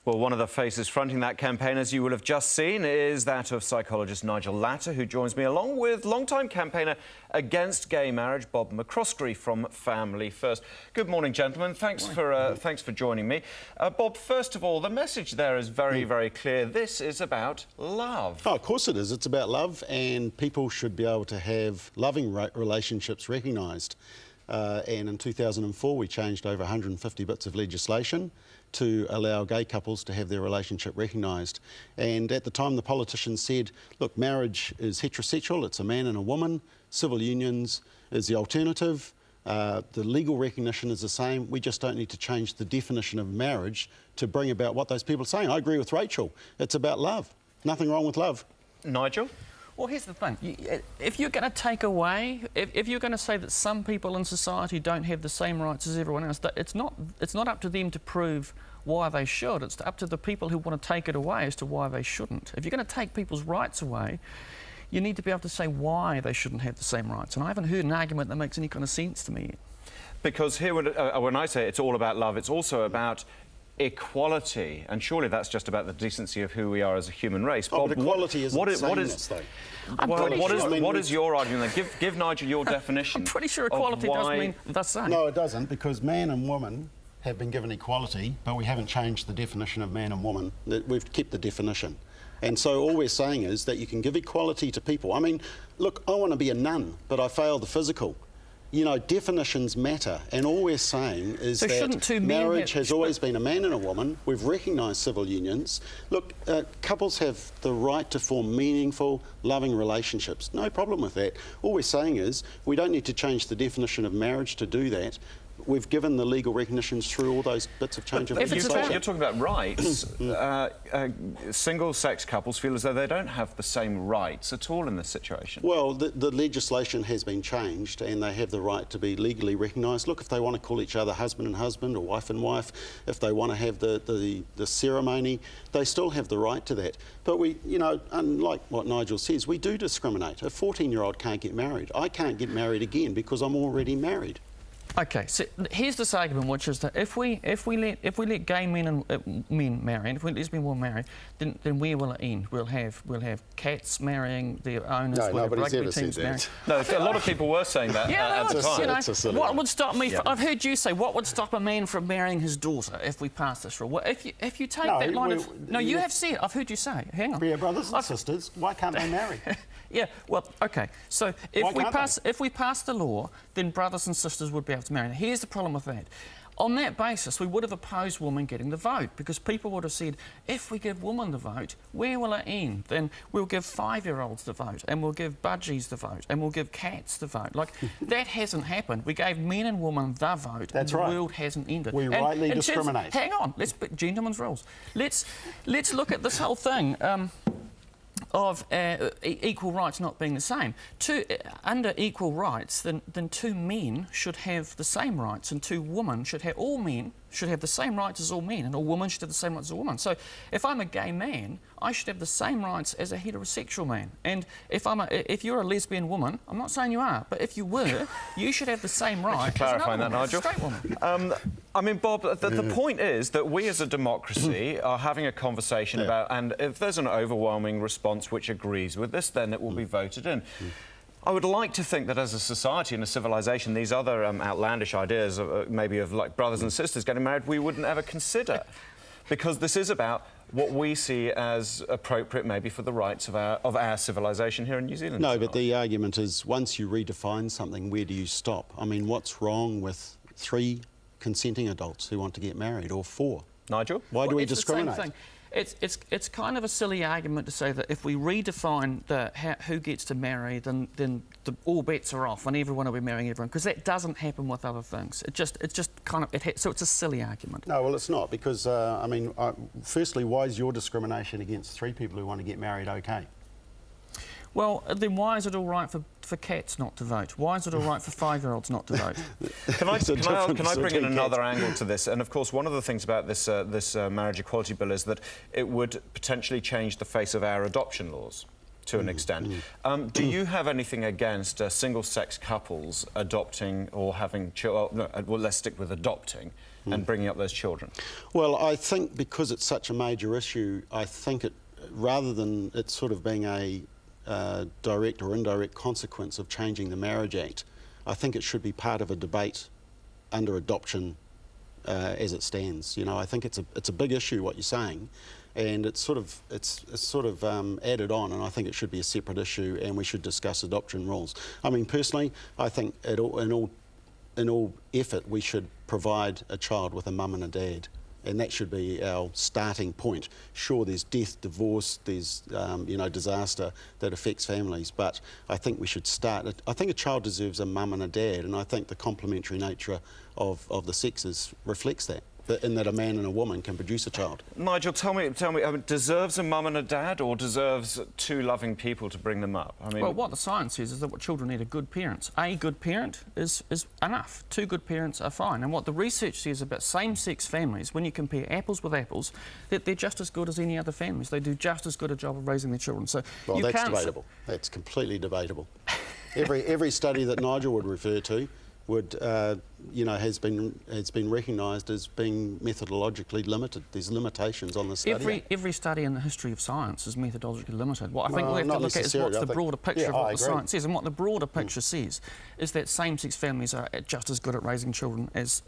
Well, one of the faces fronting that campaign, as you will have just seen, is that of psychologist Nigel Latta, who joins me along with long-time campaigner against gay marriage, Bob Mccroskie from Family First. Good morning, gentlemen. Thanks for joining me. Bob, first of all, the message there is very, very clear. This is about love. Oh, of course it is. It's about love, and people should be able to have loving relationships recognised. And in 2004, we changed over 150 bits of legislation to allow gay couples to have their relationship recognised. And at the time, the politicians said, look, marriage is heterosexual, it's a man and a woman, civil unions is the alternative, the legal recognition is the same, we just don't need to change the definition of marriage to bring about what those people are saying. I agree with Rachel, it's about love, nothing wrong with love. Nigel? Well, here's the thing. If you're going to take away, if you're going to say that some people in society don't have the same rights as everyone else, it's not up to them to prove why they should. It's up to the people who want to take it away as to why they shouldn't. If you're going to take people's rights away, you need to be able to say why they shouldn't have the same rights. And I haven't heard an argument that makes any kind of sense to me. Because here, when I say it's all about love, it's also about equality, and surely that's just about the decency of who we are as a human race. Oh, but equality isn't sameness, though. What is your argument then? Give Nigel your definition. I'm pretty sure equality doesn't mean the same. No, it doesn't, because man and woman have been given equality, but we haven't changed the definition of man and woman. We've kept the definition. And so all we're saying is that you can give equality to people. I mean, look, I want to be a nun, but I failed the physical. You know, definitions matter, and all we're saying is that marriage has always been a man and a woman. We've recognised civil unions. Look, couples have the right to form meaningful, loving relationships. No problem with that. All we're saying is we don't need to change the definition of marriage to do that. We've given the legal recognitions through all those bits of change of legislation. You're talking about rights. Single-sex couples feel as though they don't have the same rights at all in this situation. Well, the legislation has been changed and they have the right to be legally recognised. Look, if they want to call each other husband and husband or wife and wife, if they want to have the ceremony, they still have the right to that. But we, you know, unlike what Nigel says, we do discriminate. A 14-year-old can't get married. I can't get married again because I'm already married. Okay, so here's this argument, which is that if we let gay men and men marry, and if we let lesbian women marry, then where will it end? We'll have cats marrying their owners. No, we'll have nobody's rugby ever teams said that. No, a lot of people were saying that at the time. You know, what would stop me? I've heard you say, what would stop a man from marrying his daughter if we pass this rule? Well, if you take that line of... No, you have said, I've heard you say, hang on. We are brothers and sisters, why can't they marry? Yeah, well, OK, so if we pass the law, then brothers and sisters would be able to marry. Now, here's the problem with that. On that basis, we would have opposed women getting the vote, because people would have said, if we give women the vote, where will it end? Then we'll give 5-year-olds the vote, and we'll give budgies the vote, and we'll give cats the vote. Like, that hasn't happened. We gave men and women the vote, and the world hasn't ended. We rightly discriminate. Hang on, let's put gentlemen's rules. Let's look at this whole thing. Of equal rights not being the same. Under equal rights, then 2 men should have the same rights, and 2 women should have... All men should have the same rights as all men, and all women should have the same rights as a woman. So if I'm a gay man, I should have the same rights as a heterosexual man. And if you're a lesbian woman, I'm not saying you are, but if you were, you should have the same rights as another straight woman. I mean, Bob, the point is that we as a democracy are having a conversation about, and if there's an overwhelming response which agrees with this, then it will be voted in. I would like to think that as a society and a civilization, these other outlandish ideas, maybe of like brothers and sisters getting married, we wouldn't ever consider. Because this is about what we see as appropriate maybe for the rights of our civilization here in New Zealand. No, but the argument is, once you redefine something, where do you stop? I mean, what's wrong with 3 consenting adults who want to get married, or 4? Nigel? Why do we discriminate? The same thing. It's kind of a silly argument to say that if we redefine who gets to marry, then all bets are off and everyone will be marrying everyone, because that doesn't happen with other things. So it's a silly argument. No, well, it's not, because I mean, firstly, why is your discrimination against 3 people who want to get married okay? Well, then why is it all right for cats not to vote? Why is it all right for 5-year-olds not to vote? Can I bring in another angle to this? And of course, one of the things about this marriage equality bill is that it would potentially change the face of our adoption laws to an extent. Do you have anything against single-sex couples adopting or having children? Well, let's stick with adopting. and bringing up those children? Well, I think because it's such a major issue, I think rather than it sort of being a direct or indirect consequence of changing the Marriage Act, I think it should be part of a debate under adoption as it stands. You know, I think it's a big issue what you're saying, and it's sort of added on, and I think it should be a separate issue, and we should discuss adoption rules. I mean, personally, I think in all effort we should provide a child with a mum and a dad. And that should be our starting point. Sure, there's death, divorce, there's disaster that affects families, but I think we should start. I think a child deserves a mum and a dad, and I think the complementary nature of the sexes reflects that. In that a man and a woman can produce a child. Nigel, tell me, deserves a mum and a dad, or deserves two loving people to bring them up? I mean, well, what the science says is that what children need are good parents. A good parent is enough. Two good parents are fine. And what the research says about same-sex families, when you compare apples with apples, that they're just as good as any other families. They do just as good a job of raising their children. So well, that's debatable. That's completely debatable. Every study that Nigel would refer to has been recognised as being methodologically limited. There's limitations on the study. Every study in the history of science is methodologically limited. What I think we have to look at is what's the broader picture of what the science says, and what the broader picture says is that same-sex families are just as good at raising children as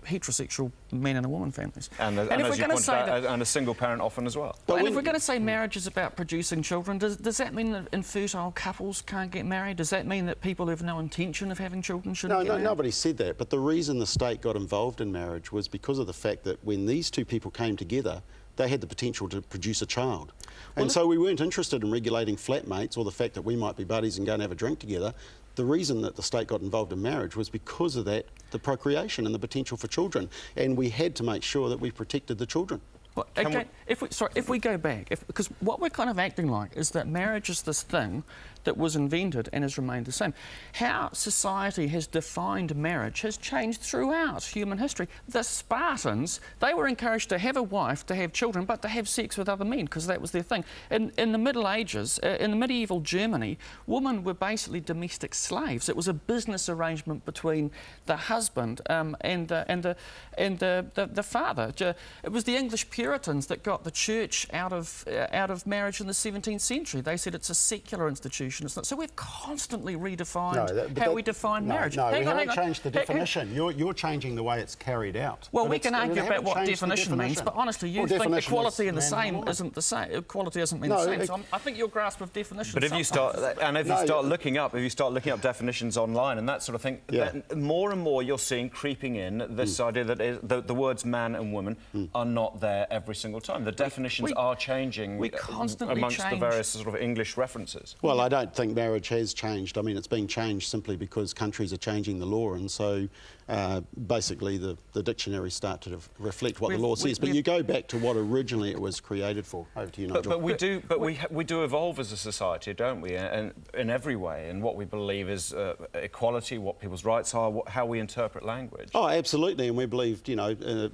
heterosexual men and a woman families. And as you pointed out, and a single parent often as well. And if we're going to say marriage is about producing children, does that mean that infertile couples can't get married? Does that mean that people who have no intention of having children shouldn't get married? No, nobody said that. But the reason the state got involved in marriage was because of the fact that when these two people came together, they had the potential to produce a child. And so we weren't interested in regulating flatmates or the fact that we might be buddies and go and have a drink together. The reason that the state got involved in marriage was because of that, the procreation and the potential for children. And we had to make sure that we protected the children. Well, again, if we go back, because what we're kind of acting like is that marriage is this thing that was invented and has remained the same. How society has defined marriage has changed throughout human history. The Spartans, they were encouraged to have a wife, to have children, but to have sex with other men, because that was their thing. In the Middle Ages, in the medieval Germany, women were basically domestic slaves. It was a business arrangement between the husband and the father. It was the English Puritans that got the church out of marriage in the 17th century. They said it's a secular institution. It's not. So we've constantly redefined how we define marriage. No, we haven't changed the definition. You're changing the way it's carried out. Well, we can argue about what definition means, but honestly, you think equality and the same isn't the same. Equality doesn't mean the same. So I think your grasp of definition. But if you start looking up definitions online and that sort of thing, then more and more you're seeing creeping in this idea that the words man and woman are not there every single time. The definitions are changing amongst the various sort of English references. Well, I don't think marriage has changed. I mean, it's being changed simply because countries are changing the law, and so basically the dictionaries start to reflect what the law says. But you go back to what originally it was created for. Over to you, Nigel. We do evolve as a society, don't we? And in every way, and what we believe is equality, what people's rights are, how we interpret language. Oh, absolutely. And we believed,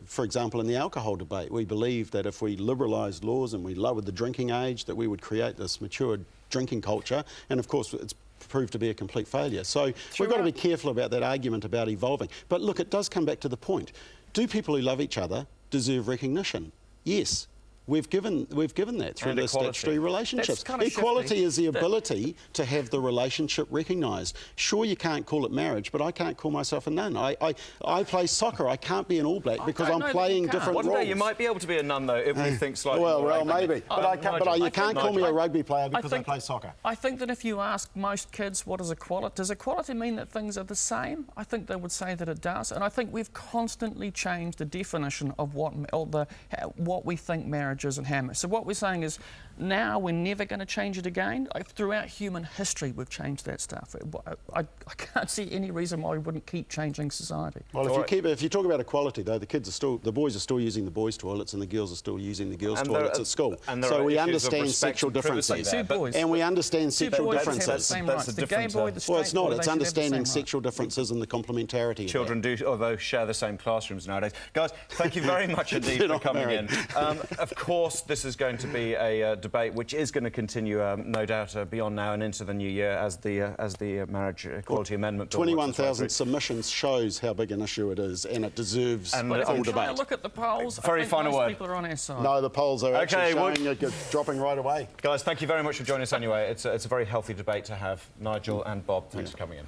for example, in the alcohol debate, we believed that if we liberalised laws and we lowered the drinking age, that we would create this mature drinking culture, and of course it's proved to be a complete failure. So we've got to be careful about that argument about evolving. But look, it does come back to the point. Do people who love each other deserve recognition? Yes. We've given that through the statutory relationships. Equality is the ability to have the relationship recognised. Sure, you can't call it marriage, but I can't call myself a nun. I play soccer. I can't be an All Black because I'm playing different roles. One day you might be able to be a nun, though, if we think slightly more. Well, maybe. But you can't call me a rugby player because I play soccer. I think that if you ask most kids what is equality, does equality mean that things are the same? I think they would say that it does. And I think we've constantly changed the definition of what we think marriage is and how. So what we're saying is now we're never going to change it again. Throughout human history, we've changed that stuff. I can't see any reason why we wouldn't keep changing society. Well, if you talk about equality, though, the boys are still using the boys' toilets and the girls are still using the girls' toilets at school. So we understand sexual differences. And we understand sexual differences. That's the gay boy, the straight boy. Well, it's not. It's understanding sexual differences and the complementarity. Children do, although share the same classrooms nowadays. Guys, thank you very much indeed for coming in. Of course. course, this is going to be a debate which is going to continue, no doubt, beyond now and into the new year as the Marriage Equality Amendment Bill. 21,000 submissions shows how big an issue it is, and it deserves But if full we try debate. to look at the polls, Very I think final most word. people are on our side. No, the polls are actually Okay, showing it dropping right away. Guys, thank you very much for joining us anyway. It's a very healthy debate to have. Nigel and Bob, thanks for coming in.